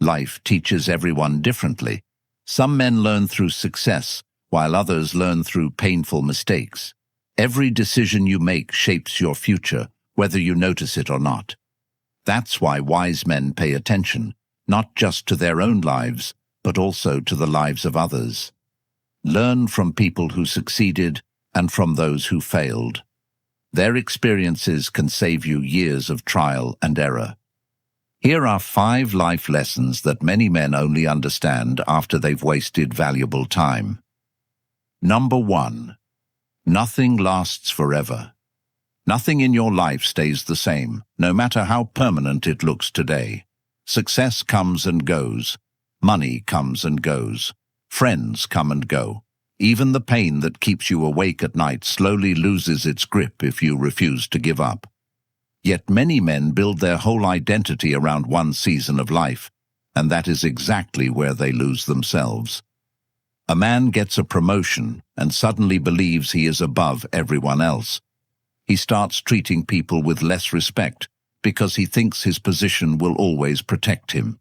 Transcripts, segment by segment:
Life teaches everyone differently. Some men learn through success, while others learn through painful mistakes. Every decision you make shapes your future, whether you notice it or not. That's why wise men pay attention, not just to their own lives, but also to the lives of others. Learn from people who succeeded and from those who failed. Their experiences can save you years of trial and error. Here are 5 life lessons that many men only understand after they've wasted valuable time. Number 1. Nothing lasts forever. Nothing in your life stays the same, no matter how permanent it looks today. Success comes and goes. Money comes and goes. Friends come and go. Even the pain that keeps you awake at night slowly loses its grip if you refuse to give up. Yet many men build their whole identity around one season of life, and that is exactly where they lose themselves. A man gets a promotion and suddenly believes he is above everyone else. He starts treating people with less respect because he thinks his position will always protect him.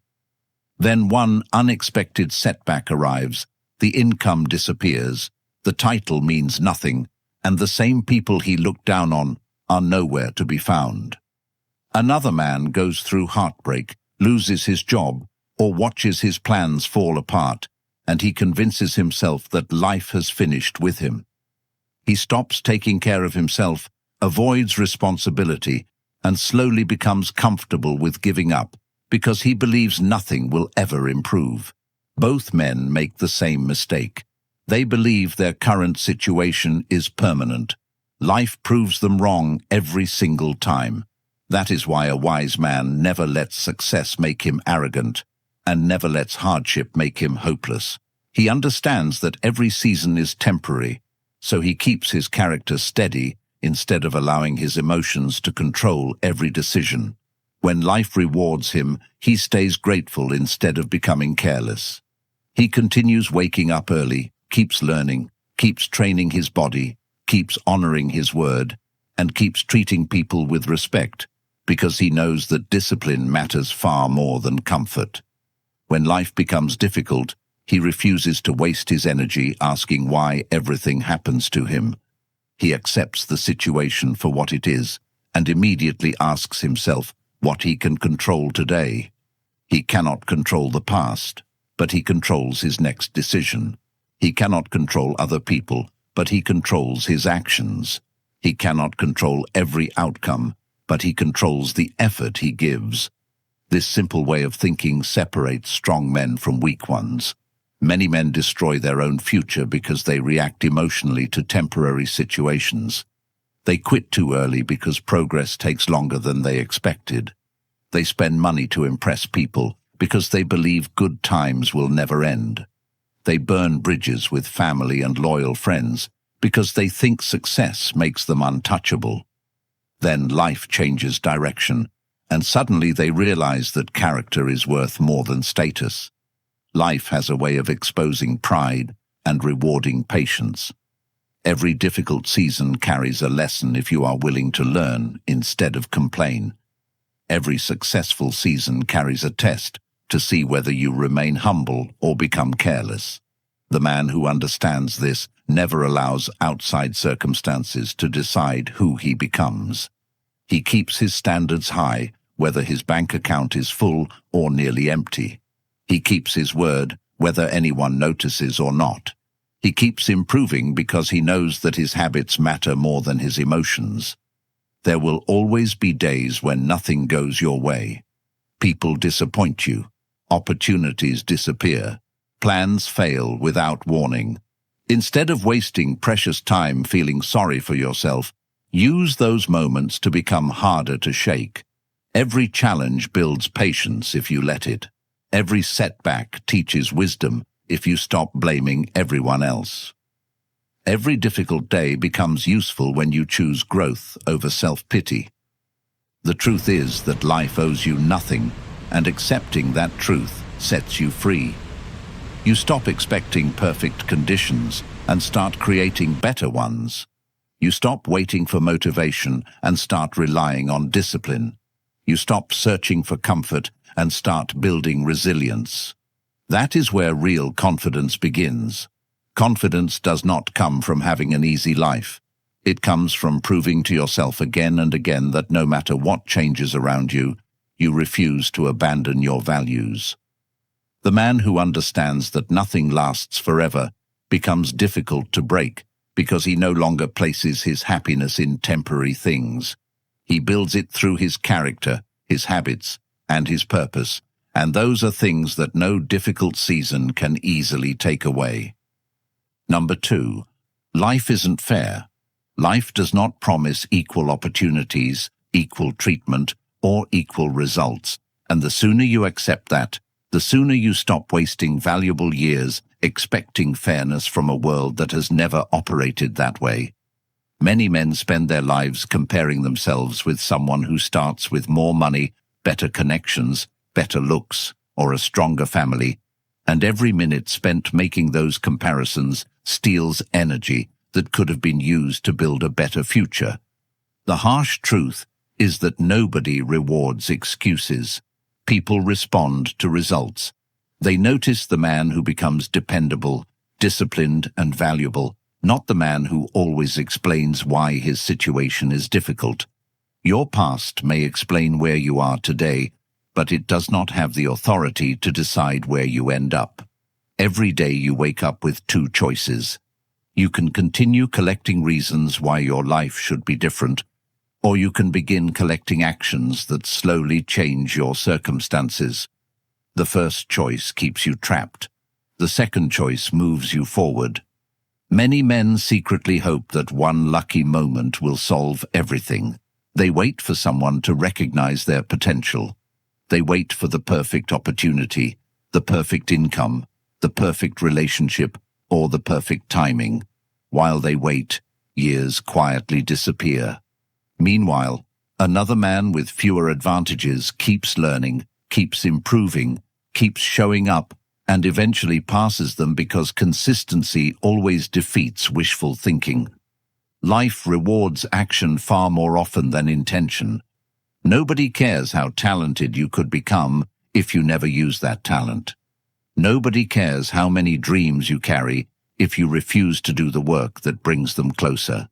Then one unexpected setback arrives, the income disappears, the title means nothing, and the same people he looked down on are nowhere to be found. Another man goes through heartbreak, loses his job, or watches his plans fall apart, and he convinces himself that life has finished with him. He stops taking care of himself, avoids responsibility, and slowly becomes comfortable with giving up because he believes nothing will ever improve. Both men make the same mistake. They believe their current situation is permanent. Life proves them wrong every single time. That is why a wise man never lets success make him arrogant and never lets hardship make him hopeless. He understands that every season is temporary, so he keeps his character steady instead of allowing his emotions to control every decision. When life rewards him, he stays grateful instead of becoming careless. He continues waking up early, keeps learning, keeps training his body, keeps honoring his word, and keeps treating people with respect, because he knows that discipline matters far more than comfort. When life becomes difficult, he refuses to waste his energy asking why everything happens to him. He accepts the situation for what it is and immediately asks himself what he can control today. He cannot control the past, but he controls his next decision. He cannot control other people, but he controls his actions. He cannot control every outcome, but he controls the effort he gives. This simple way of thinking separates strong men from weak ones. Many men destroy their own future because they react emotionally to temporary situations. They quit too early because progress takes longer than they expected. They spend money to impress people because they believe good times will never end. They burn bridges with family and loyal friends because they think success makes them untouchable. Then life changes direction, and suddenly they realize that character is worth more than status. Life has a way of exposing pride and rewarding patience. Every difficult season carries a lesson if you are willing to learn instead of complain. Every successful season carries a test to see whether you remain humble or become careless. The man who understands this never allows outside circumstances to decide who he becomes. He keeps his standards high, whether his bank account is full or nearly empty. He keeps his word, whether anyone notices or not. He keeps improving because he knows that his habits matter more than his emotions. There will always be days when nothing goes your way. People disappoint you. Opportunities disappear. Plans fail without warning. Instead of wasting precious time feeling sorry for yourself, use those moments to become harder to shake. Every challenge builds patience if you let it. Every setback teaches wisdom if you stop blaming everyone else. Every difficult day becomes useful when you choose growth over self-pity. The truth is that life owes you nothing, and accepting that truth sets you free. You stop expecting perfect conditions and start creating better ones. You stop waiting for motivation and start relying on discipline. You stop searching for comfort and start building resilience. That is where real confidence begins. Confidence does not come from having an easy life. It comes from proving to yourself again and again that no matter what changes around you, you refuse to abandon your values. The man who understands that nothing lasts forever becomes difficult to break because he no longer places his happiness in temporary things. He builds it through his character, his habits, and his purpose, and those are things that no difficult season can easily take away. Number 2, life isn't fair. Life does not promise equal opportunities, equal treatment, or equal results, and the sooner you accept that, the sooner you stop wasting valuable years expecting fairness from a world that has never operated that way. Many men spend their lives comparing themselves with someone who starts with more money, better connections, better looks, or a stronger family, and every minute spent making those comparisons steals energy that could have been used to build a better future. The harsh truth is that nobody rewards excuses. People respond to results. They notice the man who becomes dependable, disciplined, and valuable, not the man who always explains why his situation is difficult. Your past may explain where you are today, but it does not have the authority to decide where you end up. Every day you wake up with 2 choices. You can continue collecting reasons why your life should be different, or you can begin collecting actions that slowly change your circumstances. The first choice keeps you trapped. The second choice moves you forward. Many men secretly hope that one lucky moment will solve everything. They wait for someone to recognize their potential. They wait for the perfect opportunity, the perfect income, the perfect relationship, or the perfect timing. While they wait, years quietly disappear. Meanwhile, another man with fewer advantages keeps learning, keeps improving, keeps showing up, and eventually passes them because consistency always defeats wishful thinking. Life rewards action far more often than intention. Nobody cares how talented you could become if you never use that talent. Nobody cares how many dreams you carry if you refuse to do the work that brings them closer.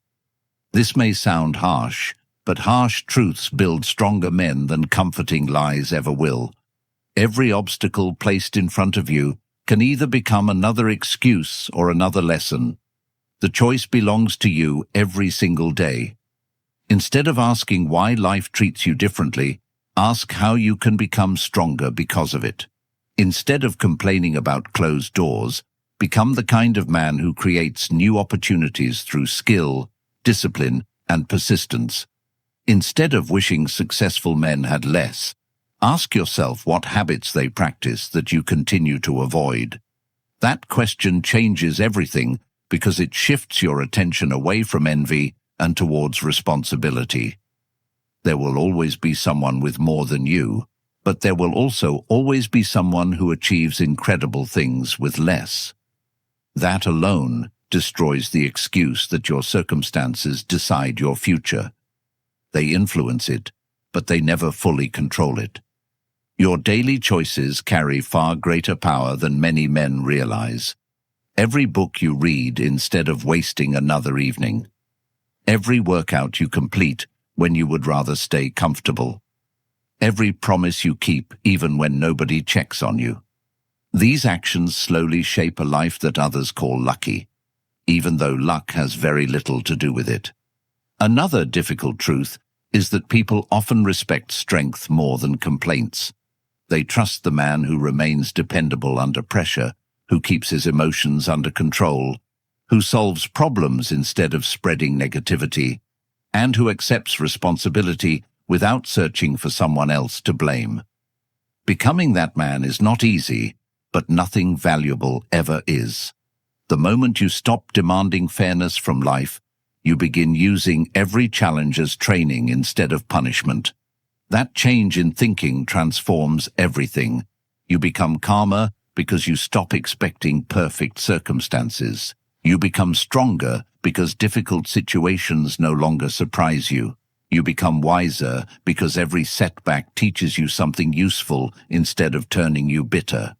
This may sound harsh, but harsh truths build stronger men than comforting lies ever will. Every obstacle placed in front of you can either become another excuse or another lesson. The choice belongs to you every single day. Instead of asking why life treats you differently, ask how you can become stronger because of it. Instead of complaining about closed doors, become the kind of man who creates new opportunities through skill, discipline, and persistence. Instead of wishing successful men had less, ask yourself what habits they practice that you continue to avoid. That question changes everything because it shifts your attention away from envy and towards responsibility. There will always be someone with more than you, but there will also always be someone who achieves incredible things with less. That alone destroys the excuse that your circumstances decide your future. They influence it, but they never fully control it. Your daily choices carry far greater power than many men realize. Every book you read instead of wasting another evening. Every workout you complete when you would rather stay comfortable. Every promise you keep even when nobody checks on you. These actions slowly shape a life that others call lucky, even though luck has very little to do with it. Another difficult truth is that people often respect strength more than complaints. They trust the man who remains dependable under pressure, who keeps his emotions under control, who solves problems instead of spreading negativity, and who accepts responsibility without searching for someone else to blame. Becoming that man is not easy, but nothing valuable ever is. The moment you stop demanding fairness from life, you begin using every challenge as training instead of punishment. That change in thinking transforms everything. You become calmer because you stop expecting perfect circumstances. You become stronger because difficult situations no longer surprise you. You become wiser because every setback teaches you something useful instead of turning you bitter.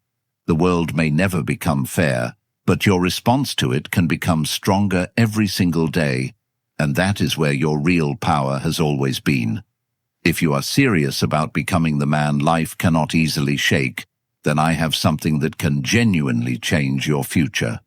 The world may never become fair, but your response to it can become stronger every single day, and that is where your real power has always been. If you are serious about becoming the man life cannot easily shake, then I have something that can genuinely change your future.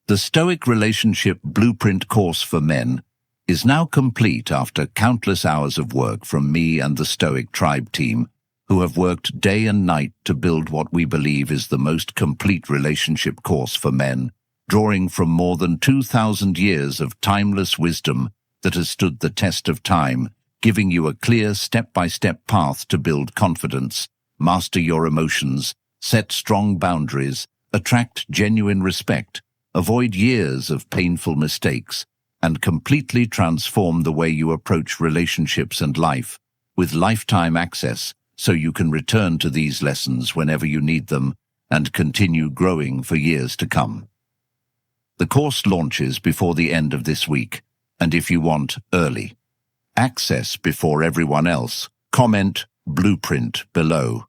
The Stoic Relationship Blueprint course for men is now complete after countless hours of work from me and the Stoic Tribe team, who have worked day and night to build what we believe is the most complete relationship course for men, drawing from more than 2,000 years of timeless wisdom that has stood the test of time, giving you a clear step-by-step path to build confidence, master your emotions, set strong boundaries, attract genuine respect, avoid years of painful mistakes, and completely transform the way you approach relationships and life, with lifetime access so you can return to these lessons whenever you need them and continue growing for years to come. The course launches before the end of this week, and if you want early access before everyone else, comment Blueprint below.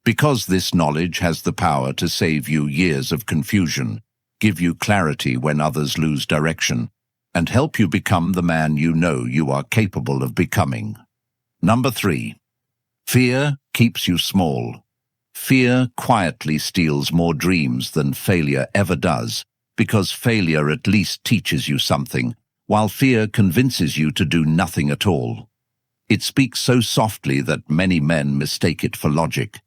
Because this knowledge has the power to save you years of confusion, give you clarity when others lose direction, and help you become the man you know you are capable of becoming. Number 3. Fear keeps you small. Fear quietly steals more dreams than failure ever does, because failure at least teaches you something, while fear convinces you to do nothing at all. It speaks so softly that many men mistake it for logic.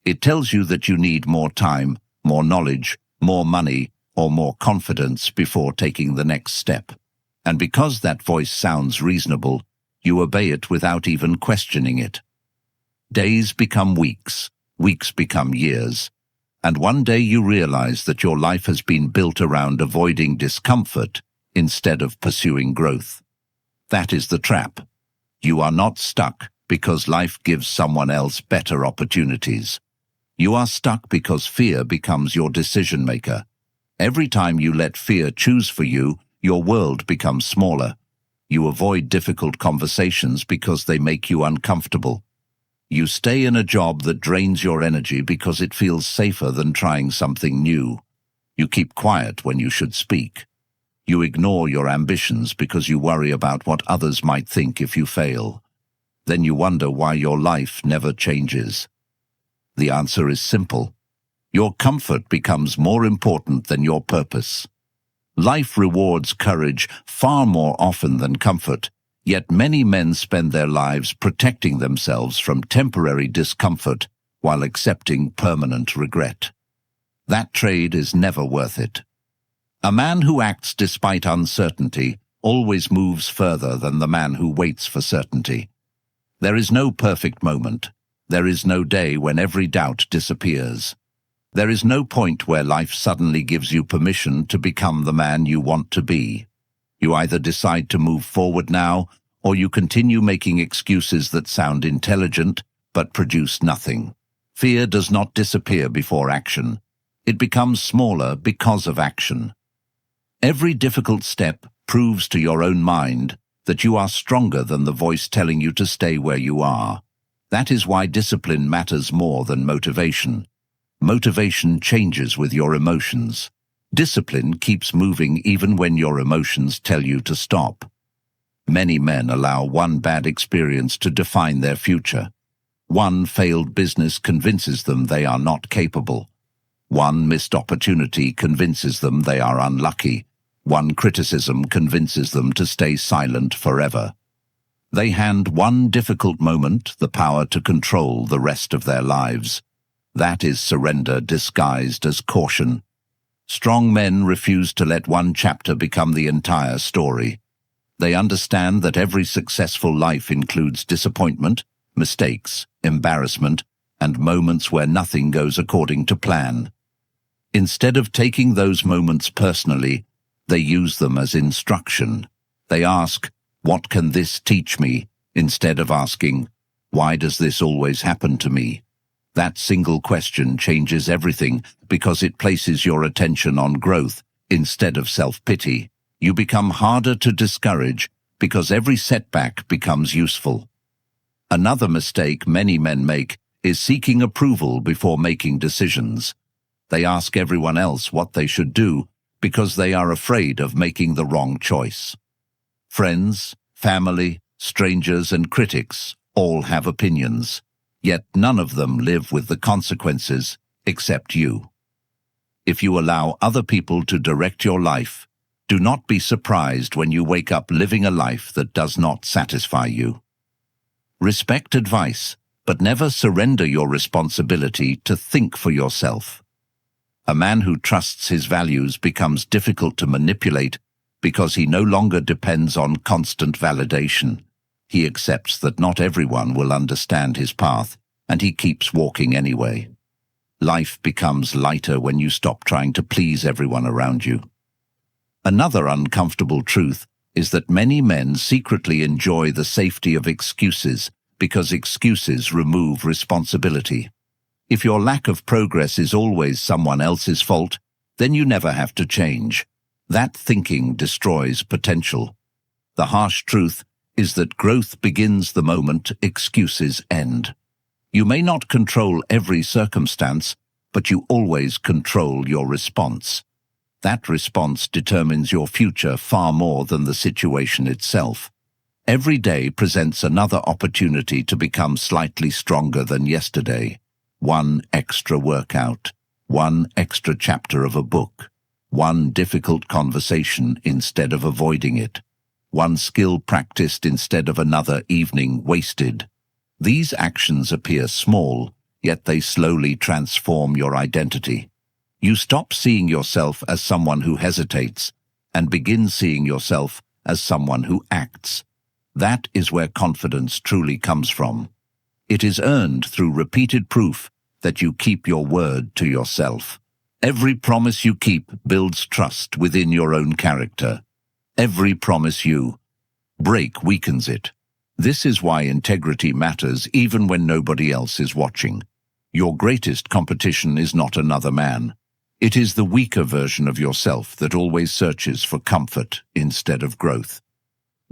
It tells you that you need more time, more knowledge, more money, or more confidence before taking the next step. And because that voice sounds reasonable, you obey it without even questioning it. Days become weeks, weeks become years, and one day you realize that your life has been built around avoiding discomfort instead of pursuing growth. That is the trap. You are not stuck because life gives someone else better opportunities. You are stuck because fear becomes your decision maker. Every time you let fear choose for you, your world becomes smaller. You avoid difficult conversations because they make you uncomfortable. You stay in a job that drains your energy because it feels safer than trying something new. You keep quiet when you should speak. You ignore your ambitions because you worry about what others might think if you fail. Then you wonder why your life never changes. The answer is simple. Your comfort becomes more important than your purpose. Life rewards courage far more often than comfort, yet many men spend their lives protecting themselves from temporary discomfort while accepting permanent regret. That trade is never worth it. A man who acts despite uncertainty always moves further than the man who waits for certainty. There is no perfect moment. There is no day when every doubt disappears. There is no point where life suddenly gives you permission to become the man you want to be. You either decide to move forward now, or you continue making excuses that sound intelligent but produce nothing. Fear does not disappear before action. It becomes smaller because of action. Every difficult step proves to your own mind that you are stronger than the voice telling you to stay where you are. That is why discipline matters more than motivation. Motivation changes with your emotions. Discipline keeps moving even when your emotions tell you to stop. Many men allow one bad experience to define their future. One failed business convinces them they are not capable. One missed opportunity convinces them they are unlucky. One criticism convinces them to stay silent forever. They hand one difficult moment the power to control the rest of their lives. That is surrender disguised as caution. Strong men refuse to let one chapter become the entire story. They understand that every successful life includes disappointment, mistakes, embarrassment, and moments where nothing goes according to plan. Instead of taking those moments personally, they use them as instruction. They ask, "What can this teach me?" instead of asking, "Why does this always happen to me?" That single question changes everything because it places your attention on growth instead of self-pity. You become harder to discourage because every setback becomes useful. Another mistake many men make is seeking approval before making decisions. They ask everyone else what they should do because they are afraid of making the wrong choice. Friends, family, strangers, and critics all have opinions, yet none of them live with the consequences except you. If you allow other people to direct your life, do not be surprised when you wake up living a life that does not satisfy you. Respect advice, but never surrender your responsibility to think for yourself. A man who trusts his values becomes difficult to manipulate because he no longer depends on constant validation. He accepts that not everyone will understand his path, and he keeps walking anyway. Life becomes lighter when you stop trying to please everyone around you. Another uncomfortable truth is that many men secretly enjoy the safety of excuses because excuses remove responsibility. If your lack of progress is always someone else's fault, then you never have to change. That thinking destroys potential. The harsh truth is that growth begins the moment excuses end. You may not control every circumstance, but you always control your response. That response determines your future far more than the situation itself. Every day presents another opportunity to become slightly stronger than yesterday. One extra workout, one extra chapter of a book, one difficult conversation instead of avoiding it, one skill practiced instead of another evening wasted. These actions appear small, yet they slowly transform your identity. You stop seeing yourself as someone who hesitates and begin seeing yourself as someone who acts. That is where confidence truly comes from. It is earned through repeated proof that you keep your word to yourself. Every promise you keep builds trust within your own character. Every promise you break weakens it. This is why integrity matters even when nobody else is watching. Your greatest competition is not another man. It is the weaker version of yourself that always searches for comfort instead of growth.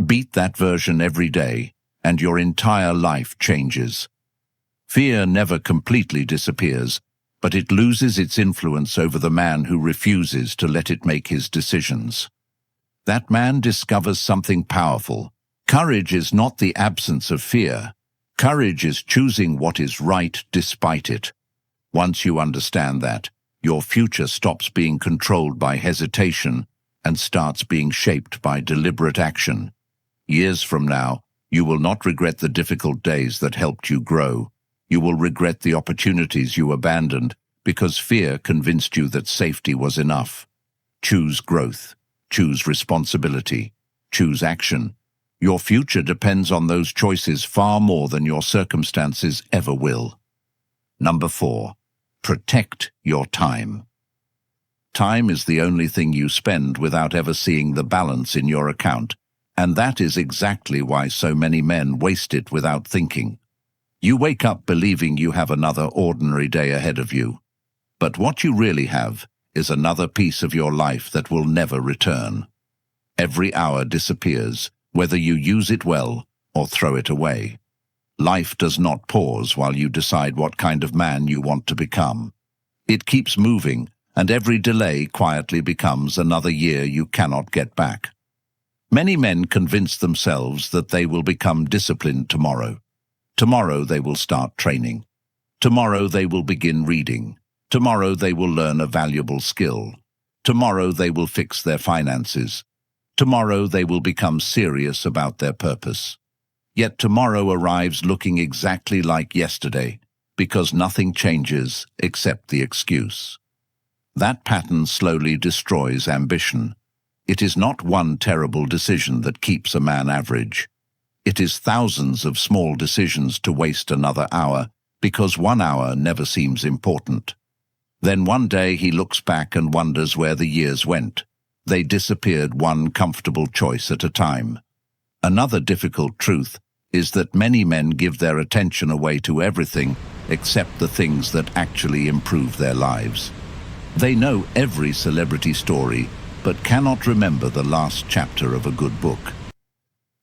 Beat that version every day, and your entire life changes. Fear never completely disappears, but it loses its influence over the man who refuses to let it make his decisions. That man discovers something powerful. Courage is not the absence of fear. Courage is choosing what is right despite it. Once you understand that, your future stops being controlled by hesitation and starts being shaped by deliberate action. Years from now, you will not regret the difficult days that helped you grow. You will regret the opportunities you abandoned because fear convinced you that safety was enough. Choose growth. Choose responsibility. Choose action. Your future depends on those choices far more than your circumstances ever will. Number 4. Protect your time. Time is the only thing you spend without ever seeing the balance in your account, and that is exactly why so many men waste it without thinking. You wake up believing you have another ordinary day ahead of you, but what you really have is another piece of your life that will never return. Every hour disappears, whether you use it well or throw it away. Life does not pause while you decide what kind of man you want to become. It keeps moving, and every delay quietly becomes another year you cannot get back. Many men convince themselves that they will become disciplined tomorrow. Tomorrow they will start training. Tomorrow they will begin reading. Tomorrow they will learn a valuable skill. Tomorrow they will fix their finances. Tomorrow they will become serious about their purpose. Yet tomorrow arrives looking exactly like yesterday, because nothing changes except the excuse. That pattern slowly destroys ambition. It is not one terrible decision that keeps a man average. It is thousands of small decisions to waste another hour, because 1 hour never seems important. Then one day he looks back and wonders where the years went. They disappeared one comfortable choice at a time. Another difficult truth is that many men give their attention away to everything except the things that actually improve their lives. They know every celebrity story, but cannot remember the last chapter of a good book.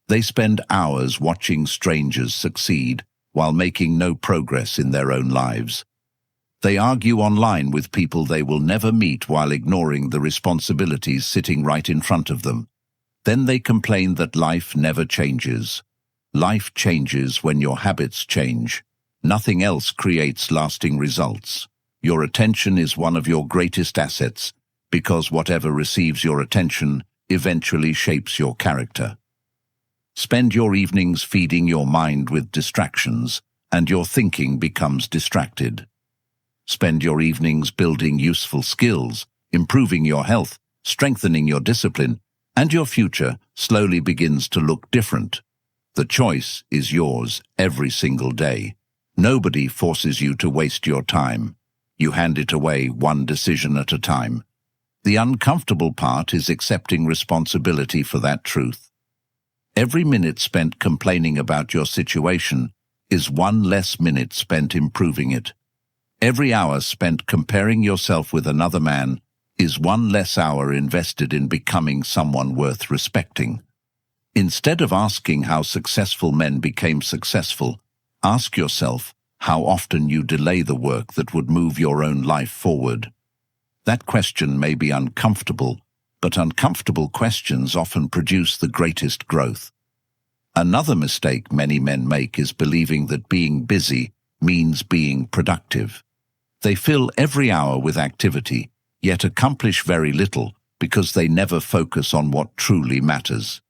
They spend hours watching strangers succeed while making no progress in their own lives. They argue online with people they will never meet while ignoring the responsibilities sitting right in front of them. Then they complain that life never changes. Life changes when your habits change. Nothing else creates lasting results. Your attention is one of your greatest assets, because whatever receives your attention eventually shapes your character. Spend your evenings feeding your mind with distractions, and your thinking becomes distracted. Spend your evenings building useful skills, improving your health, strengthening your discipline, and your future slowly begins to look different. The choice is yours every single day. Nobody forces you to waste your time. You hand it away one decision at a time. The uncomfortable part is accepting responsibility for that truth. Every minute spent complaining about your situation is one less minute spent improving it. Every hour spent comparing yourself with another man is one less hour invested in becoming someone worth respecting. Instead of asking how successful men became successful, ask yourself how often you delay the work that would move your own life forward. That question may be uncomfortable, but uncomfortable questions often produce the greatest growth. Another mistake many men make is believing that being busy means being productive. They fill every hour with activity, yet accomplish very little because they never focus on what truly matters.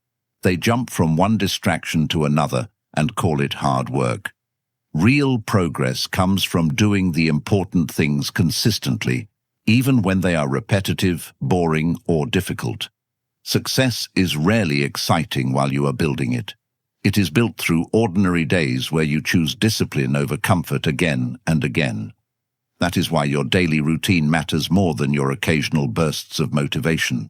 They jump from one distraction to another and call it hard work. Real progress comes from doing the important things consistently, even when they are repetitive, boring, or difficult. Success is rarely exciting while you are building it. It is built through ordinary days where you choose discipline over comfort again and again. That is why your daily routine matters more than your occasional bursts of motivation.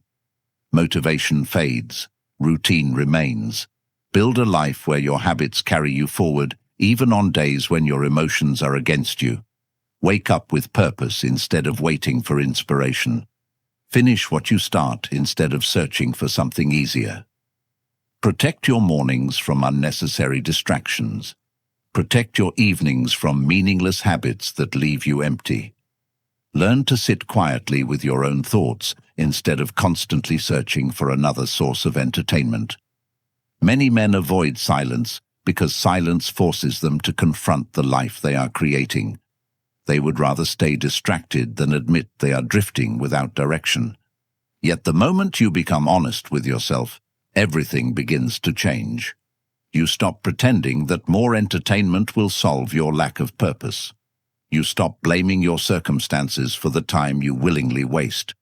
Motivation fades. Routine remains. Build a life where your habits carry you forward, even on days when your emotions are against you. Wake up with purpose instead of waiting for inspiration. Finish what you start instead of searching for something easier. Protect your mornings from unnecessary distractions. Protect your evenings from meaningless habits that leave you empty. Learn to sit quietly with your own thoughts instead of constantly searching for another source of entertainment. Many men avoid silence because silence forces them to confront the life they are creating. They would rather stay distracted than admit they are drifting without direction. Yet the moment you become honest with yourself, everything begins to change. You stop pretending that more entertainment will solve your lack of purpose. You stop blaming your circumstances for the time you willingly waste.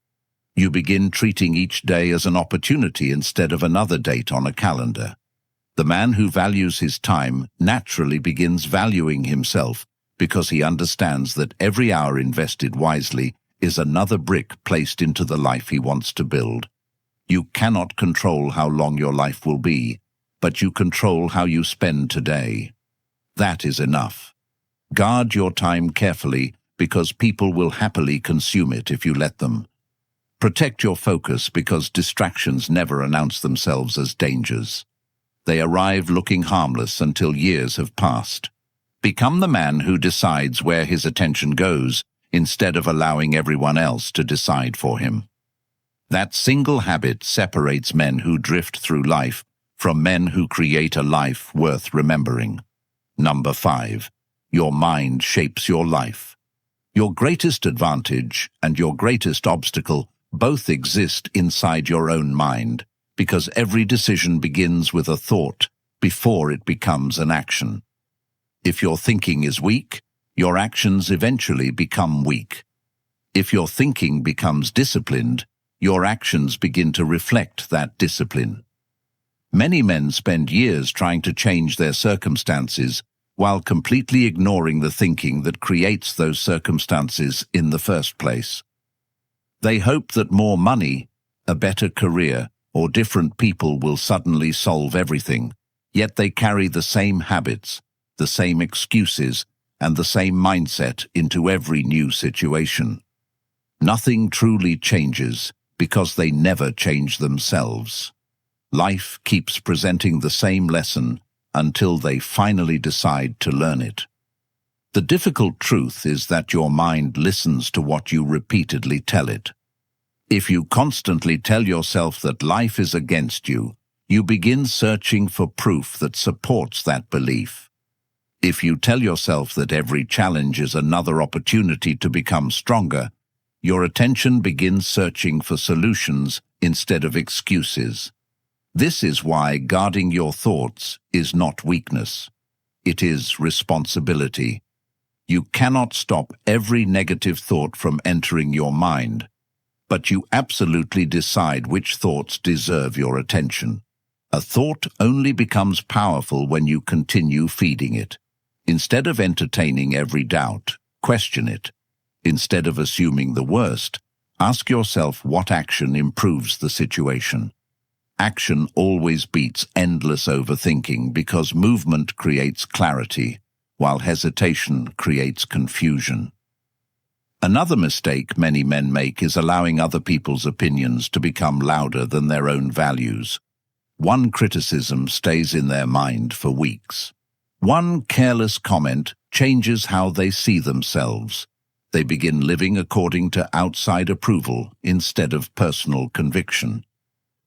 You begin treating each day as an opportunity instead of another date on a calendar. The man who values his time naturally begins valuing himself because he understands that every hour invested wisely is another brick placed into the life he wants to build. You cannot control how long your life will be, but you control how you spend today. That is enough. Guard your time carefully because people will happily consume it if you let them. Protect your focus because distractions never announce themselves as dangers. They arrive looking harmless until years have passed. Become the man who decides where his attention goes instead of allowing everyone else to decide for him. That single habit separates men who drift through life from men who create a life worth remembering. Number 5. Your mind shapes your life. Your greatest advantage and your greatest obstacle both exist inside your own mind, because every decision begins with a thought before it becomes an action. If your thinking is weak, your actions eventually become weak. If your thinking becomes disciplined, your actions begin to reflect that discipline. Many men spend years trying to change their circumstances while completely ignoring the thinking that creates those circumstances in the first place. They hope that more money, a better career, or different people will suddenly solve everything, yet they carry the same habits, the same excuses, and the same mindset into every new situation. Nothing truly changes because they never change themselves. Life keeps presenting the same lesson until they finally decide to learn it. The difficult truth is that your mind listens to what you repeatedly tell it. If you constantly tell yourself that life is against you, you begin searching for proof that supports that belief. If you tell yourself that every challenge is another opportunity to become stronger, your attention begins searching for solutions instead of excuses. This is why guarding your thoughts is not weakness. It is responsibility. You cannot stop every negative thought from entering your mind, but you absolutely decide which thoughts deserve your attention. A thought only becomes powerful when you continue feeding it. Instead of entertaining every doubt, question it. Instead of assuming the worst, ask yourself what action improves the situation. Action always beats endless overthinking because movement creates clarity, while hesitation creates confusion. Another mistake many men make is allowing other people's opinions to become louder than their own values. One criticism stays in their mind for weeks. One careless comment changes how they see themselves. They begin living according to outside approval instead of personal conviction.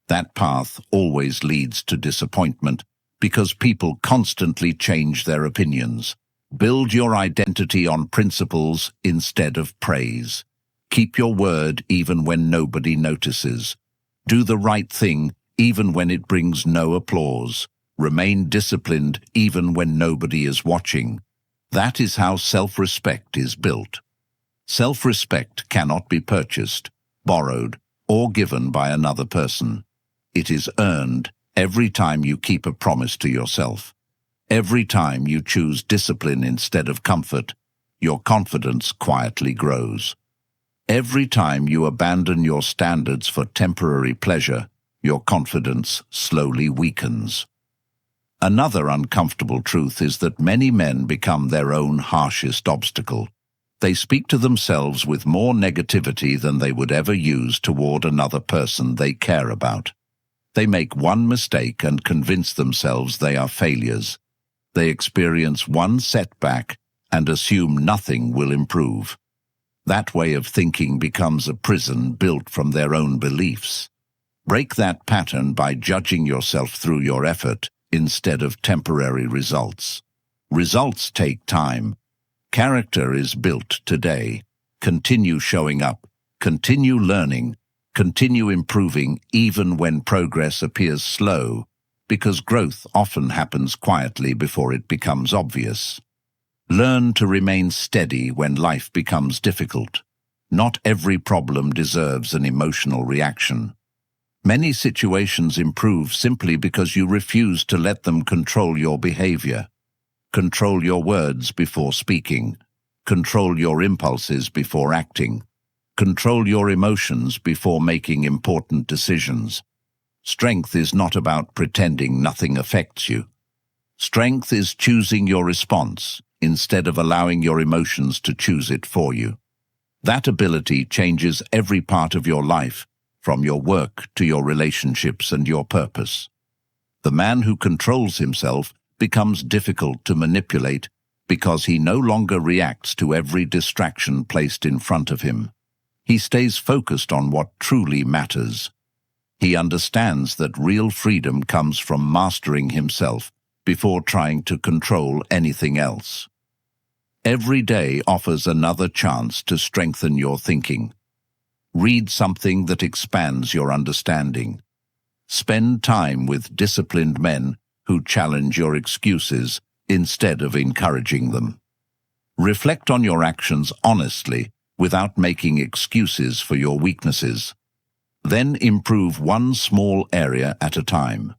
That path always leads to disappointment because people constantly change their opinions. Build your identity on principles instead of praise. Keep your word even when nobody notices. Do the right thing even when it brings no applause. Remain disciplined even when nobody is watching. That is how self-respect is built. Self-respect cannot be purchased, borrowed, or given by another person. It is earned every time you keep a promise to yourself. Every time you choose discipline instead of comfort, your confidence quietly grows. Every time you abandon your standards for temporary pleasure, your confidence slowly weakens. Another uncomfortable truth is that many men become their own harshest obstacle. They speak to themselves with more negativity than they would ever use toward another person they care about. They make one mistake and convince themselves they are failures. They experience one setback and assume nothing will improve. That way of thinking becomes a prison built from their own beliefs. Break that pattern by judging yourself through your effort instead of temporary results. Results take time. Character is built today. Continue showing up. Continue learning. Continue improving even when progress appears slow, because growth often happens quietly before it becomes obvious. Learn to remain steady when life becomes difficult. Not every problem deserves an emotional reaction. Many situations improve simply because you refuse to let them control your behavior. Control your words before speaking. Control your impulses before acting. Control your emotions before making important decisions. Strength is not about pretending nothing affects you. Strength is choosing your response instead of allowing your emotions to choose it for you. That ability changes every part of your life, from your work to your relationships and your purpose. The man who controls himself becomes difficult to manipulate because he no longer reacts to every distraction placed in front of him. He stays focused on what truly matters. He understands that real freedom comes from mastering himself before trying to control anything else. Every day offers another chance to strengthen your thinking. Read something that expands your understanding. Spend time with disciplined men who challenge your excuses instead of encouraging them. Reflect on your actions honestly without making excuses for your weaknesses. Then improve one small area at a time.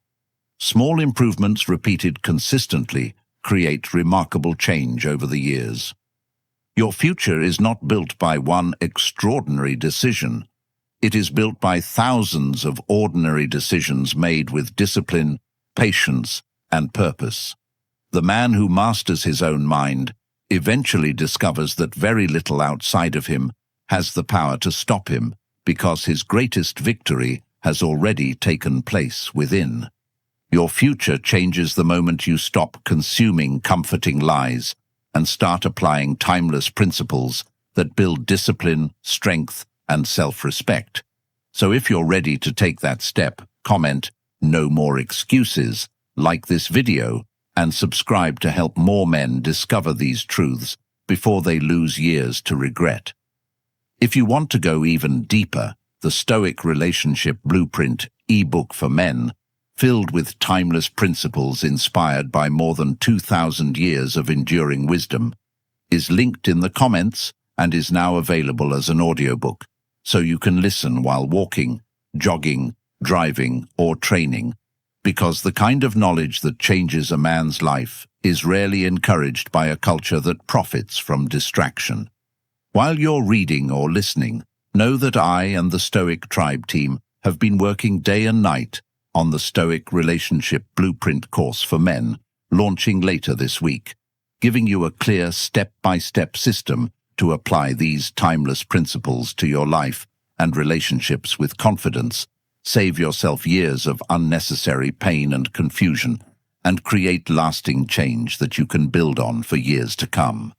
Small improvements repeated consistently create remarkable change over the years. Your future is not built by one extraordinary decision. It is built by thousands of ordinary decisions made with discipline, patience, and purpose. The man who masters his own mind eventually discovers that very little outside of him has the power to stop him, because his greatest victory has already taken place within. Your future changes the moment you stop consuming comforting lies and start applying timeless principles that build discipline, strength, and self-respect. So if you're ready to take that step, comment, "No more excuses," like this video, and subscribe to help more men discover these truths before they lose years to regret. If you want to go even deeper, the Stoic Relationship Blueprint ebook for men, filled with timeless principles inspired by more than 2,000 years of enduring wisdom, is linked in the comments and is now available as an audiobook, so you can listen while walking, jogging, driving, or training, because the kind of knowledge that changes a man's life is rarely encouraged by a culture that profits from distraction. While you're reading or listening, know that I and the Stoic Tribe team have been working day and night on the Stoic Relationship Blueprint course for men, launching later this week, giving you a clear step-by-step system to apply these timeless principles to your life and relationships with confidence, save yourself years of unnecessary pain and confusion, and create lasting change that you can build on for years to come.